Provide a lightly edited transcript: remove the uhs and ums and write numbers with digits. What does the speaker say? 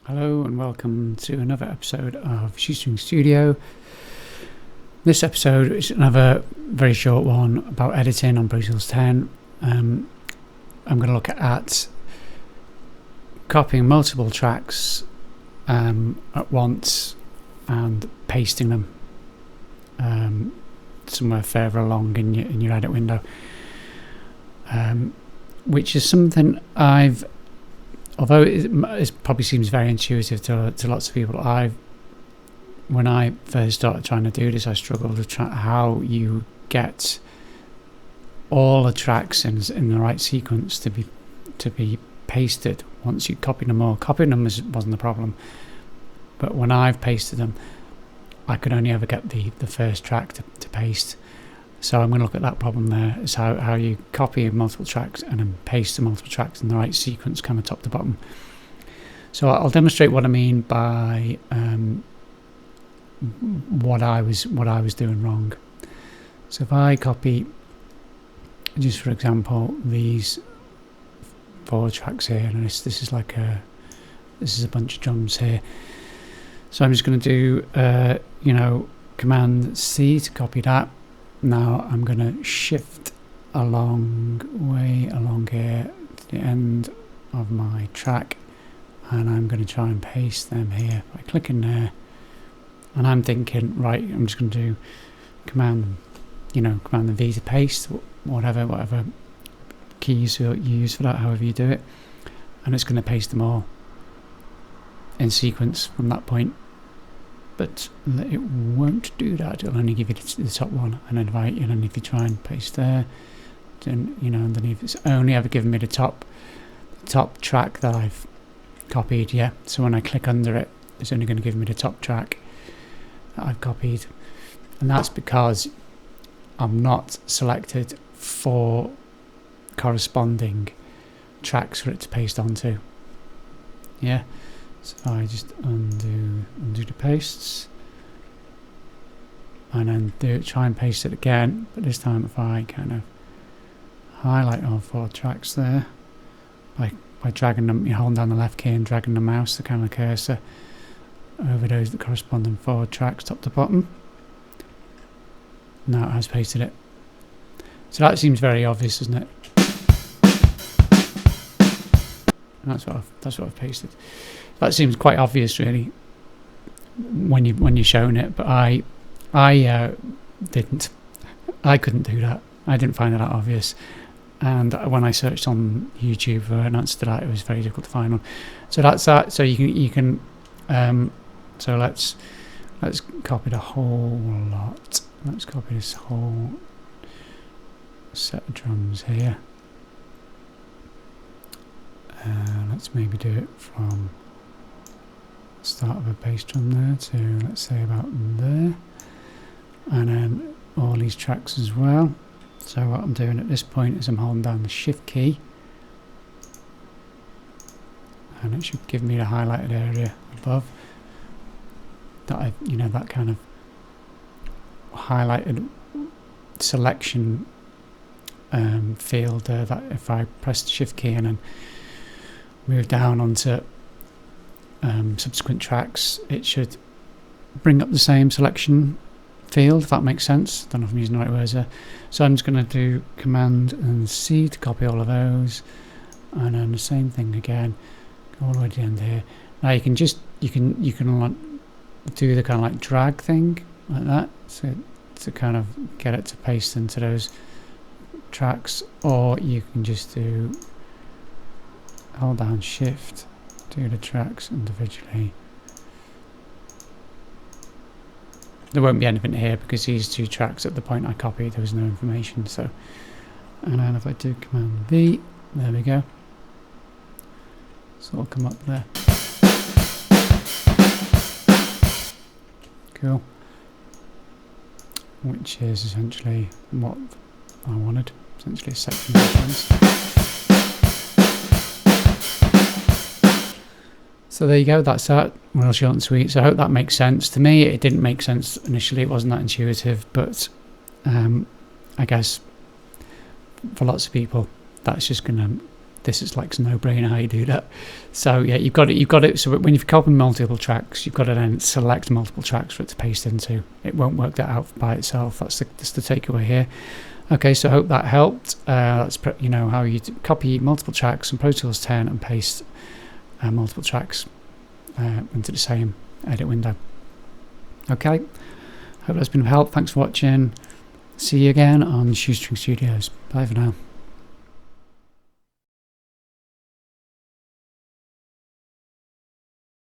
Hello and welcome to another episode of Shoestring Studio. This episode is another very short one about editing on ProTools 10. I'm going to look at copying multiple tracks at once and pasting them somewhere further along in your edit window, which is something although it probably seems very intuitive to lots of people, when I first started trying to do this, I struggled with how you get all the tracks in the right sequence to be pasted once you copy them all. Copying them wasn't the problem, but when I've pasted them, I could only ever get the first track to paste. So I'm going to look at that problem there, is how you copy multiple tracks and then paste the multiple tracks in the right sequence, kind of top to bottom. So I'll demonstrate what I mean by what I was doing wrong. So if I copy, just for example, these 4 tracks here, and this is a bunch of drums here. So I'm just going to do Command C to copy that. Now I'm going to shift way along here to the end of my track, and I'm going to try and paste them here by clicking there. And I'm thinking, right, I'm just going to do Command the V to paste, whatever keys you use for that, however you do it, and it's going to paste them all in sequence from that point. But it won't do that. It'll only give you the top one, and then if you try and paste there, then underneath it's only ever given me the top track that I've copied. Yeah, so when I click under it, it's only going to give me the top track that I've copied, and that's because I'm not selected for corresponding tracks for it to paste onto. Yeah. So I just undo the pastes, and then try and paste it again, but this time if I kind of highlight all 4 tracks there by dragging them, you're holding down the left key and dragging the mouse, the camera cursor, over those that corresponding 4 tracks top to bottom. Now it has pasted it. So that seems very obvious, doesn't it? And that's what I've pasted. That seems quite obvious, really, when you're showing it. But I didn't. I couldn't do that. I didn't find it that obvious. And when I searched on YouTube for an answer to that, it was very difficult to find one. So that's that. So you can. So let's copy the whole lot. Let's copy this whole set of drums here. Let's maybe do it from the start of a bass drum there to, let's say, about there, and then all these tracks as well. So what I'm doing at this point is I'm holding down the shift key, and it should give me the highlighted area above that that kind of highlighted selection field there, that if I press the shift key and then move down onto subsequent tracks, it should bring up the same selection field, if that makes sense. Don't know if I'm using the right words there. So I'm just going to do Command and C to copy all of those, and then the same thing again, go all the way to the end here. Now you can do the kind of like drag thing like that, so to kind of get it to paste into those tracks, or you can just do hold down shift, do the tracks individually. There won't be anything here because these 2 tracks at the point I copied, there was no information. So, and then if I do Command V, there we go. So it'll come up there. Cool. Which is essentially what I wanted. Essentially a section difference. So there you go, that's that. Real short and sweet. So I hope that makes sense. To me, it didn't make sense initially. It wasn't that intuitive, but I guess for lots of people, that's just going to this is like a no-brainer how you do that. So yeah, you've got it. So when you've copied multiple tracks, you've got to then select multiple tracks for it to paste into. It won't work that out by itself. That's the takeaway here. Okay, so I hope that helped. That's how you copy multiple tracks from Pro Tools 10 and paste multiple tracks into the same edit window. Okay, hope that's been of help. Thanks for watching. See you again on Shoestring Studios. Bye for now.